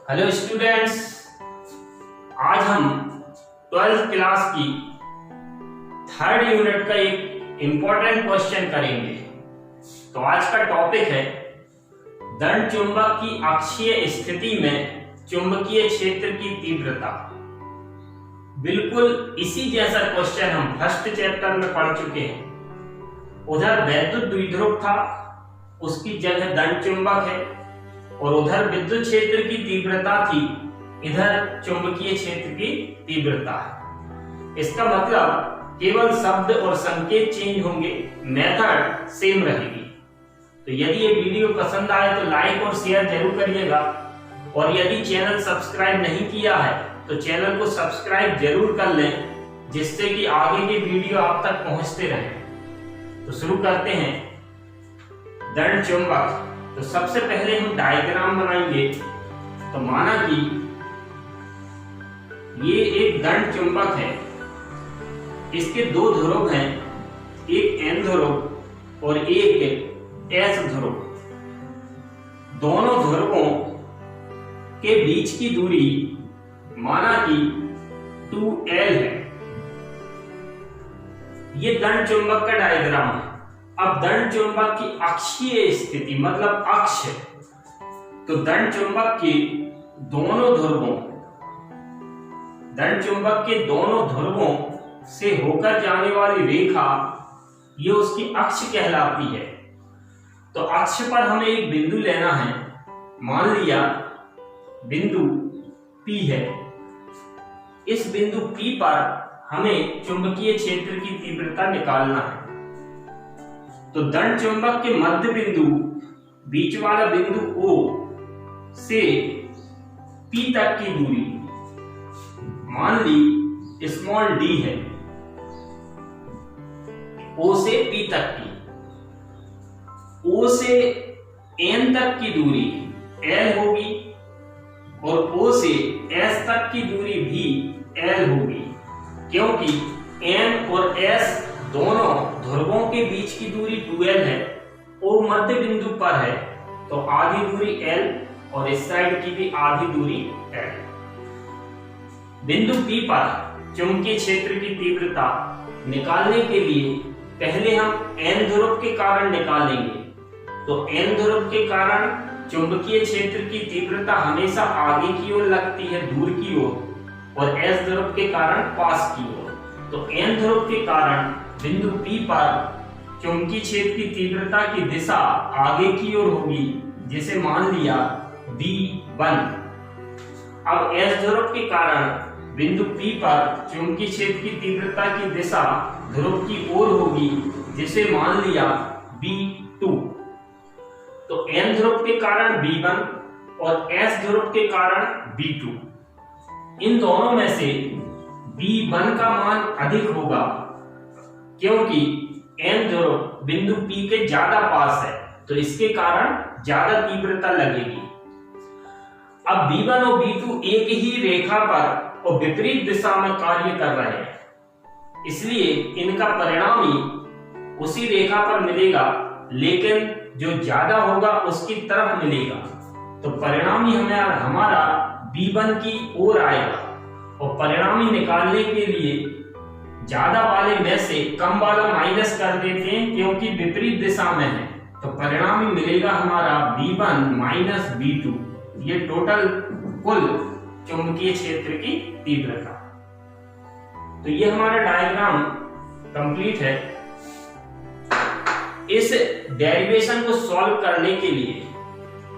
Hello students, आज हम 12th class की थर्ड यूनिट का एक इम्पोर्टेंट क्वेश्चन करेंगे। तो आज का टॉपिक है दंड चुंबक की अक्षीय स्थिति में चुंबकीय क्षेत्र की तीव्रता। बिल्कुल इसी जैसा क्वेश्चन हम फर्स्ट चैप्टर में पढ़ चुके हैं। उधर वैद्युत द्विध्रुव था, उसकी जगह दंड चुंबक है, और उधर विद्युत क्षेत्र की तीव्रता थी, इधर चुंबकीय क्षेत्र की तीव्रता है। इसका मतलब केवल शब्द और संकेत चेंज होंगे, मेथड सेम रहेगी। तो यदि ये वीडियो पसंद आए तो लाइक और शेयर जरूर करिएगा, और यदि चैनल सब्सक्राइब नहीं किया है तो चैनल को सब्सक्राइब जरूर कर लें, जिससे कि आगे के वीडियो आप तक पहुंचते रहें। तो शुरू करते हैं दंड चुंबक। तो सबसे पहले हम डायग्राम बनाएंगे। तो माना कि ये एक दंड चुंबक है, इसके दो ध्रुव हैं, एक N ध्रुव और एक S ध्रुव। दोनों ध्रुवों के बीच की दूरी माना कि 2L है। ये दंड चुंबक का डायग्राम है। अब दंड चुंबक की अक्षीय स्थिति मतलब अक्ष, तो दंड चुंबक के दोनों ध्रुवों से होकर जाने वाली रेखा ये उसकी अक्ष कहलाती है। तो अक्ष पर हमें एक बिंदु लेना है। मान लिया बिंदु P है। इस बिंदु P पर हमें चुंबकीय क्षेत्र की तीव्रता निकालना है। तो दंड चुंबक के मध्य बिंदु, बीच वाला बिंदु O से P तक की दूरी मान ली स्मॉल d है। O से P तक की, O से N तक की दूरी L होगी, और O से S तक की दूरी भी L होगी, क्योंकि N और S दोनों ध्रुवों के बीच की दूरी 2L है। O मध्य बिंदु पर है, तो आधी दूरी L और इस साइड की भी आधी दूरी L। बिंदु P पर चुंबकीय क्षेत्र की तीव्रता निकालने के लिए पहले हम N ध्रुव के कारण निकालेंगे। तो N ध्रुव के कारण चुंबकीय क्षेत्र की तीव्रता हमेशा आगे की ओर लगती है, दूर की ओर, और S ध्रुव के कारण पास की ओर। तो N ध्रुव के कारण बिंदु P पर चुंबकीय क्षेत्र की तीव्रता की दिशा आगे की ओर होगी, जिसे मान लिया V1। अब S ध्रुव के कारण बिंदु P पर चुंबकीय क्षेत्र की तीव्रता की दिशा ध्रुव की ओर होगी, जिसे मान लिया V2। तो N ध्रुव के कारण V1 और S ध्रुव के कारण V2। इन दोनों में से V1 का मान अधिक होगा, क्योंकि N ध्रुव बिंदु P के ज्यादा पास है, तो इसके कारण ज्यादा तीव्रता लगेगी। अब V1 और V2 एक ही रेखा पर और विपरीत दिशा में कार्य कर रहे हैं, इसलिए इनका परिणामी उसी रेखा पर मिलेगा, लेकिन जो ज्यादा होगा उसकी तरफ मिलेगा। तो परिणामी हमारा V1 की ओर आएगा, और परिणामी निकालने के लिए ज्यादा वाले में से कम वाला माइनस कर देते हैं, क्योंकि विपरीत दिशा में है। तो परिणामी मिलेगा हमारा V1 माइनस V2। ये टोटल कुल चुंबकीय क्षेत्र की तीव्रता। तो ये हमारा डायग्राम कंप्लीट है। इस डेरिवेशन को सॉल्व करने के लिए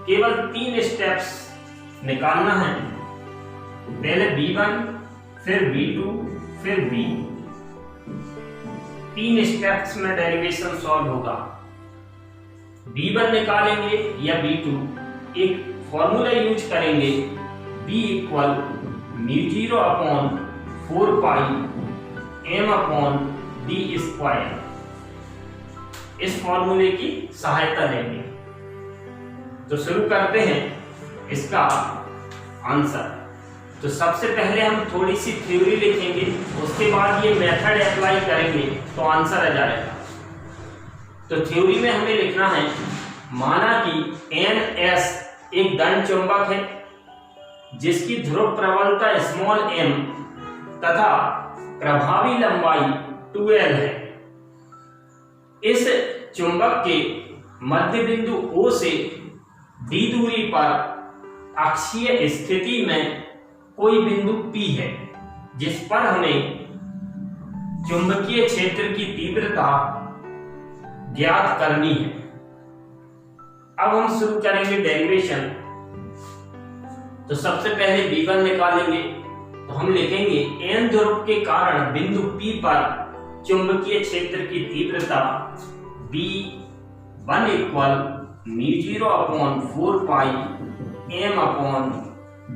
केवल 3 स्टेप्स निकालना है। पहले V1, फिर V2, फिर V। 3 स्टेप्स में डेरिवेशन सॉल्व होगा। V1 निकालेंगे या V2, एक फॉर्मूला यूज करेंगे, V equal μ0 upon 4 pi m upon d square. इस फॉर्मूले की सहायता लेंगे। तो शुरू करते हैं इसका आंसर। तो सबसे पहले हम थोड़ी सी थ्योरी लिखेंगे, उसके बाद ये मेथड अप्लाई करेंगे तो आंसर आ जाएगा। तो थ्योरी में हमें लिखना है, माना कि NS एक दंड चुंबक है जिसकी ध्रुव प्रबलता स्मॉल m तथा प्रभावी लंबाई 2l है। इस चुंबक के मध्य बिंदु O से d दूरी पर अक्षीय स्थिति में कोई बिंदु P है, जिस पर हमें चुंबकीय क्षेत्र की तीव्रता ज्ञात करनी है। अब हम शुरू करेंगे डेरिवेशन। तो सबसे पहले V1 निकालेंगे। तो हम लिखेंगे n ध्रुव के कारण बिंदु P पर चुंबकीय क्षेत्र की तीव्रता V1 equal μ0 upon 4 pi m upon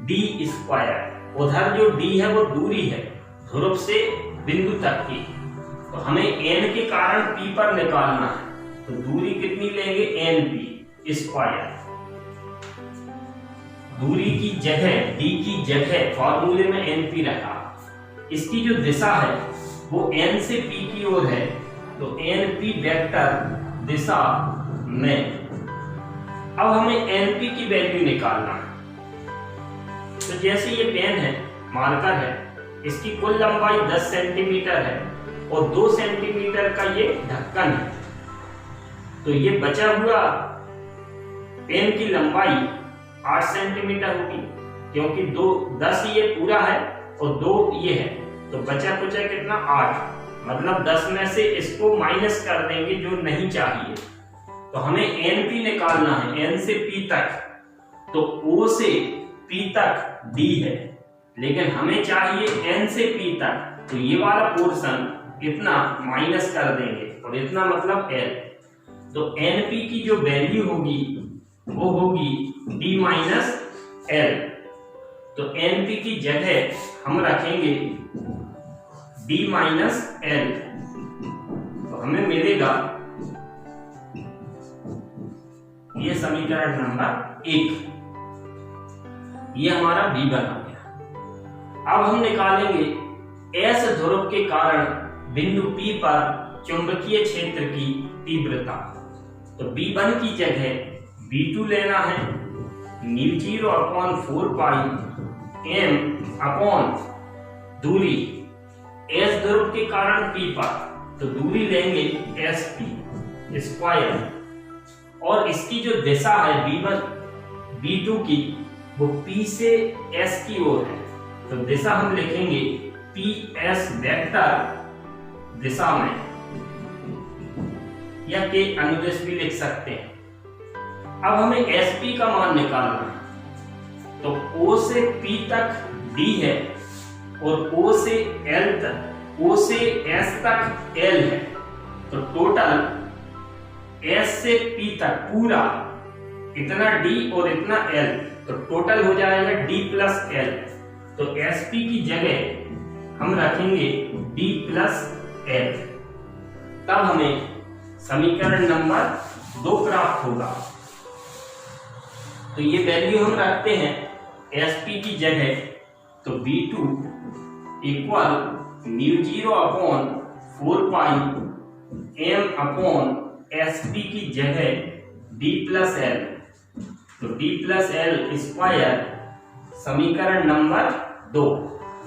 d square. उधर जो d है वो दूरी है ध्रुव से बिंदु तक की, तो हमें n के कारण P पर निकालना है। तो दूरी कितनी लेंगे, np स्क्वायर। दूरी की जगह d की जगह फॉर्मूले में np रखा। इसकी जो दिशा है वो n से p की ओर है, तो np वेक्टर दिशा में। अब हमें np की वैल्यू निकालना है। तो जैसे ये पेन है, मार्कर है, इसकी कुल लंबाई 10 सेंटीमीटर है और 2 सेंटीमीटर का ये ढक्कन है। तो ये बचा हुआ पेन की लंबाई 8 सेंटीमीटर होगी, क्योंकि 10 ये पूरा है और 2 ये है, तो बचा कुचा कितना 8। मतलब 10 में से इसको माइनस कर देंगे जो नहीं चाहिए। तो हमें np निकालना है, n से p तक। तो o से p तक d है, लेकिन हमें चाहिए n से p तक, तो ये वाला पोर्शन इतना माइनस कर देंगे और इतना मतलब l। तो np की जो वैल्यू होगी वो होगी d माइनस l। तो np की जगह हम रखेंगे d माइनस l। तो हमें मिलेगा ये समीकरण नंबर 1। ये हमारा V1 आ गया। अब हम निकालेंगे S ध्रुव के कारण बिंदु P पर चुंबकीय क्षेत्र की तीव्रता। तो V1 की जगह V2 लेना है, μ0 अपॉन 4 पाई m अपॉन दूरी S ध्रुव के कारण P पर, तो दूरी लेंगे sp स्क्वायर। और इसकी जो दिशा है V1 V2 की, वो P से S की ओर है, तो दिशा हम लिखेंगे PS वेक्टर दिशा में, या के अनुदिश भी लिख सकते हैं। अब हमें SP का मान निकालना है। तो O से P तक D है और O से S तक L है, तो टोटल S से P तक पूरा इतना D और इतना L, तो टोटल हो जाएगा D प्लस L। तो SP की जगह हम रखेंगे D प्लस L। तब हमें समीकरण नंबर 2 प्राप्त होगा। तो ये वैल्यू हम रखते हैं SP की जगह। तो V2 equal μ0 upon 4 pi m upon SP की जगह D प्लस L, तो D प्लस L स्क्वायर समीकरण नंबर 2।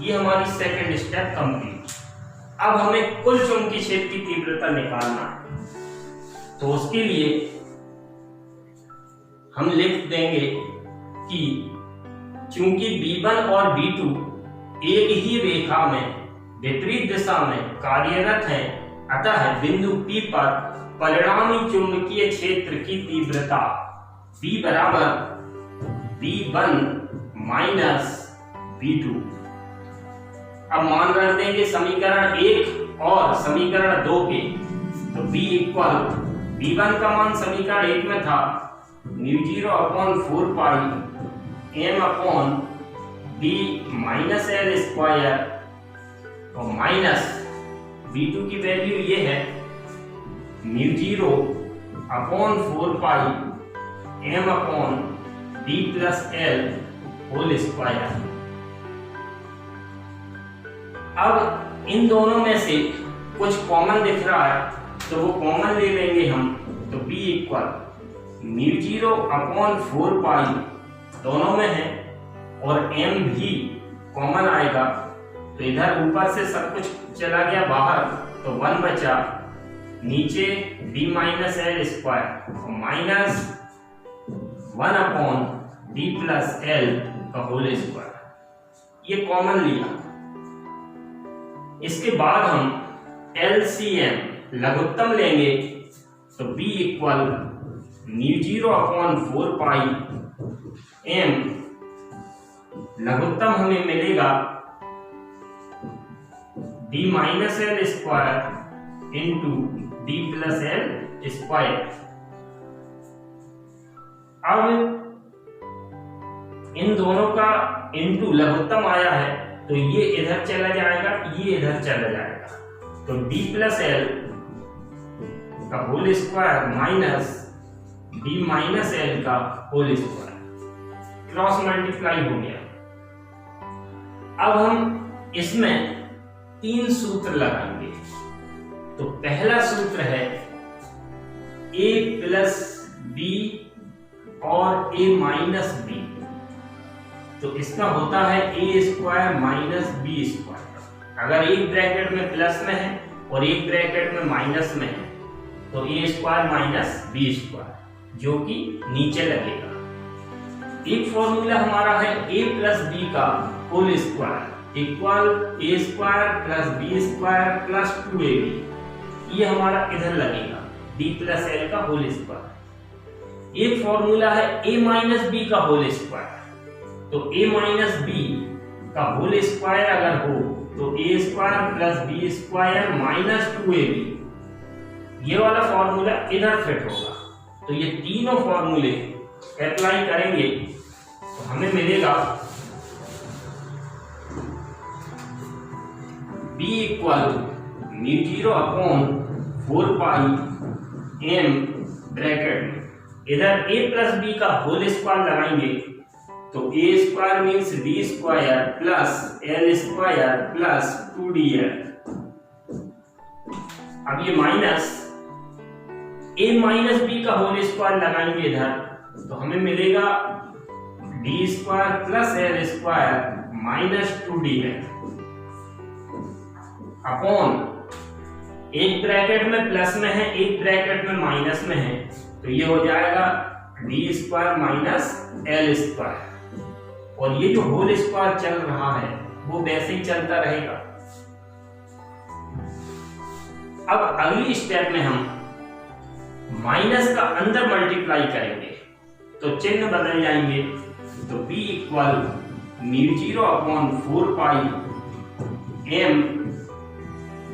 ये हमारी सेकंड स्टेप कंप्लीट। अब हमें कुल चुंबकीय क्षेत्र की तीव्रता निकालना है। तो उसके लिए हम लिख देंगे कि चूंकि V1 और V2 एक ही रेखा में विपरीत दिशा में कार्यरत है, अतः बिंदु P पर परिणामी चुंबकीय क्षेत्र की तीव्रता V बराबर V1 माइनस V2। अब मान रख देंगे समीकरण 1 और समीकरण 2 के। तो V इक्वल V1 का मान समीकरण 1 में था μ0 upon 4 pi m upon D minus L square, और माइनस V2 की वैल्यू ये है μ0 upon 4 pi m upon D plus L whole square. अब इन दोनों में से कुछ कॉमन दिख रहा है, तो वो कॉमन ले लेंगे हम। तो B इक्वल μ0 अपॉन 4 पाई दोनों में है, और m भी कॉमन आएगा, तो इधर ऊपर से सब कुछ चला गया बाहर, तो 1 बचा, नीचे b minus L square minus 1 upon b plus l का होल स्क्वायर, ये कॉमन लिया। इसके बाद हम LCM लघुत्तम लेंगे, तो b equal μ0 upon 4 pi m, लघुत्तम हमें मिलेगा d minus L square into d plus L square. अब इन दोनों का इंटू लघुत्तम आया है, तो ये इधर चला जाएगा, ये इधर चला जाएगा, तो d प्लस एल का whole square minus d minus l का होल स्क्वायर, क्रॉस मल्टीप्लाई हो गया। अब हम इसमें 3 सूत्र लगाएंगे। तो पहला सूत्र है a प्लस b और a माइनस b, तो इसका होता है a square minus b square. अगर एक ब्रैकेट में प्लस में है और एक ब्रैकेट में माइनस में है, तो a square minus b square, जो कि नीचे लगेगा। एक फॉर्मूला हमारा है a प्लस b का whole square equal a square plus b square plus 2ab, ये हमारा इधर लगेगा d प्लस l का होल स्क्वायर। एक फॉर्मूला है a माइनस b का होल स्क्वायर, तो a माइनस b का होल स्क्वायर अगर हो तो a square plus b square minus 2ab, ये वाला फॉर्मूला इधर फिट होगा। तो ये तीनों फॉर्मूले अप्लाई करेंगे तो हमें मिलेगा b equal μ0 upon 4 pi m bracket में, इधर a प्लस b का होल स्क्वायर लगाएंगे, तो a square means d square plus l square plus 2dl। अब ये माइनस a माइनस b का होल स्क्वायर लगाएंगे इधर, तो हमें मिलेगा d square plus l square minus 2dl upon, एक ब्रैकेट में प्लस में है, एक ब्रैकेट में माइनस में है, तो ये हो जाएगा d square minus l square, और ये जो होल स्क्वायर चल रहा है वो वैसे ही चलता रहेगा। अब अगली स्टेप में हम माइनस का अंदर मल्टीप्लाई करेंगे, तो चिन्ह बदल जाएंगे, तो b equal μ0 upon 4 pi m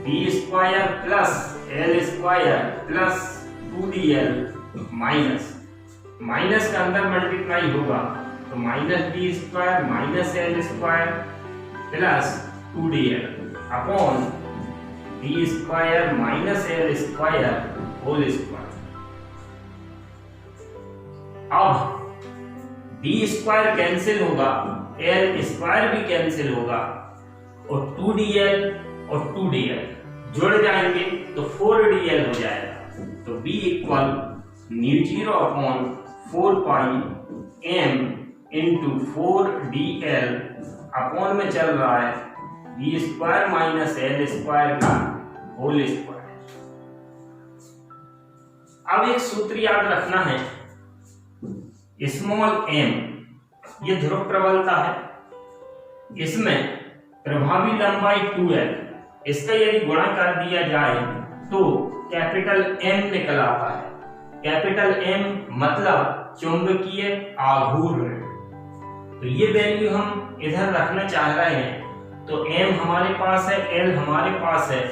b square plus l square plus 2dl minus, minus का अंदर मल्टीप्लाई होगा, तो minus b square minus l square plus 2dl upon b square minus l square whole square. अब b square cancel होगा, l square भी cancel होगा, और 2dl और 2dl जुड़ जाएंगे तो 4dl हो जाएगा। तो b equal μ0 upon 4 pi m into 4dl upon में चल रहा है b square minus l square का होल स्क्वायर। अब एक सूत्र याद रखना है, स्मॉल m ये ध्रुव प्रबलता है, इसमें प्रभावी लंबाई 2l, इसका यदि गुणा कर दिया जाए तो कैपिटल M निकल आता है। कैपिटल M मतलब चुंबकीय आघूर्ण, तो ये वैल्यू हम इधर रखना चाह रहे हैं। तो M हमारे पास है, L हमारे पास है,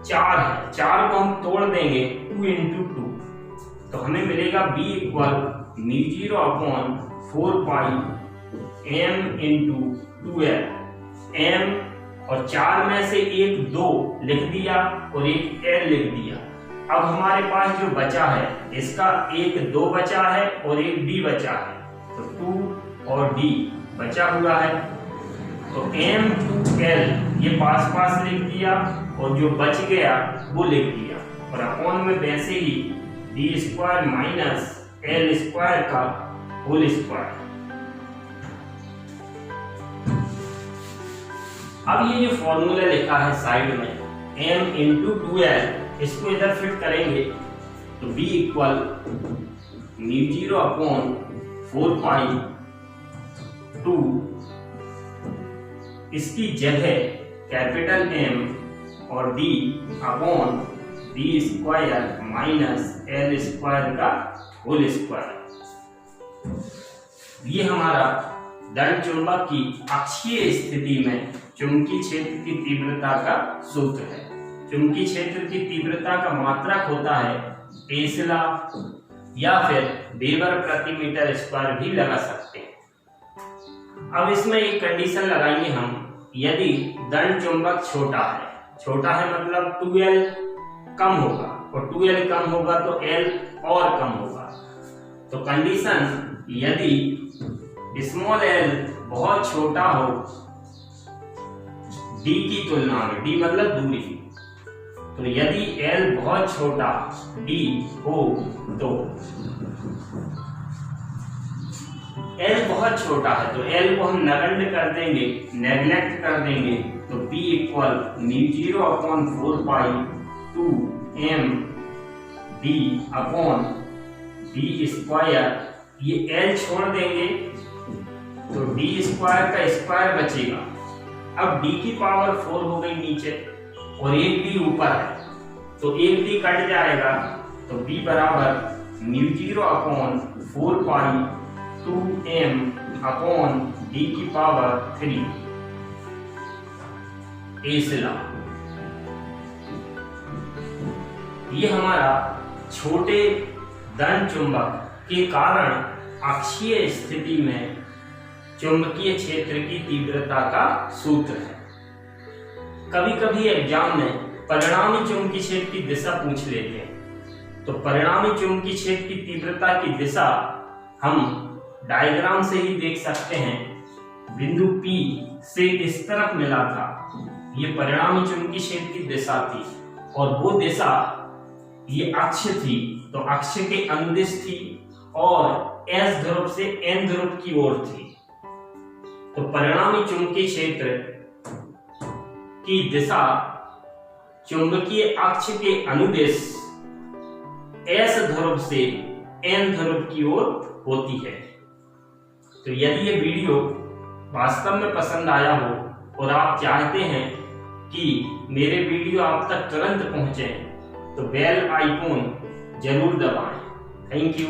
4 है, 4 को हम तोड़ देंगे 2 इंटू 2, तो हमें मिलेगा b equal μ0 upon 4 pi m into 2l। m और 4 में से एक 2 लिख दिया और एक l लिख दिया। अब हमारे पास जो बचा है, इसका एक 2 बचा है और एक d बचा है, तो 2 और d बचा हुआ है, तो m to l ये पास पास लिख दिया और जो बच गया वो लिख दिया, और अपॉन में वैसे ही d square minus l square का होल स्क्वायर। अब ये जो फॉर्मूला लिखा है साइड में m इंटू 2l, इसको इधर फिट करेंगे तो b इक्वल μ0 अपॉन 4 पाई 2, इसकी जगह कैपिटल M और D upon b square minus l square का होल स्क्वायर। ये हमारा दंड चुंबक की अक्षीय स्थिति में चुंबकीय क्षेत्र की तीव्रता का सूत्र है। चुंबकीय क्षेत्र की तीव्रता का मात्रक होता है टेस्ला या फिर वेबर प्रति मीटर स्क्वायर भी लगा सकते हैं। अब इसमें एक कंडीशन लगाएंगे हम, यदि दंड चुंबक छोटा है मतलब 2l कम होगा, और 2l कम होगा तो l और कम होगा। तो कंडीशन, यदि स्मॉल l बहुत छोटा हो d की तुलना में, d मतलब दूरी, तो यदि l बहुत छोटा d हो तो l बहुत छोटा है तो l को हम नगण्य कर देंगे, नेग्लेक्ट कर देंगे, तो b इक्वल μ0 अपॉन 4 पाई 2 m d upon d square, ये l छोड़ देंगे तो d स्क्वायर का स्क्वायर बचेगा। अब d की पावर 4 हो गई नीचे और एक d ऊपर है, तो एक d कट जाएगा, तो b बराबर μ0 अपॉन 4 पाई 2m अपॉन d की पावर 3 टेस्ला। ये हमारा छोटे दंड चुंबक के कारण अक्षीय स्थिति में चुंबकीय क्षेत्र की तीव्रता का सूत्र है। कभी कभी एग्जाम में परिणामी चुंबकीय क्षेत्र की दिशा पूछ लेते हैं, तो परिणामी चुंबकीय क्षेत्र की तीव्रता की दिशा हम डायग्राम से ही देख सकते हैं। बिंदु P से इस तरफ मिला था, ये परिणामी चुंबकीय क्षेत्र की दिशा थी, और वो दिशा ये अक्ष थी, तो अक्ष के अनुदिश थी और S ध्रुव से N ध्रुव की ओर थी। तो परिणामी चुंबकीय क्षेत्र की दिशा चुंबकीय अक्ष के अनुदिश S ध्रुव से N ध्रुव की ओर होती है। तो यदि ये वीडियो वास्तव में पसंद आया हो और आप चाहते हैं कि मेरे वीडियो आप तक तुरंत पहुंचे, तो बेल आइकॉन जरूर दबाएं। Thank you.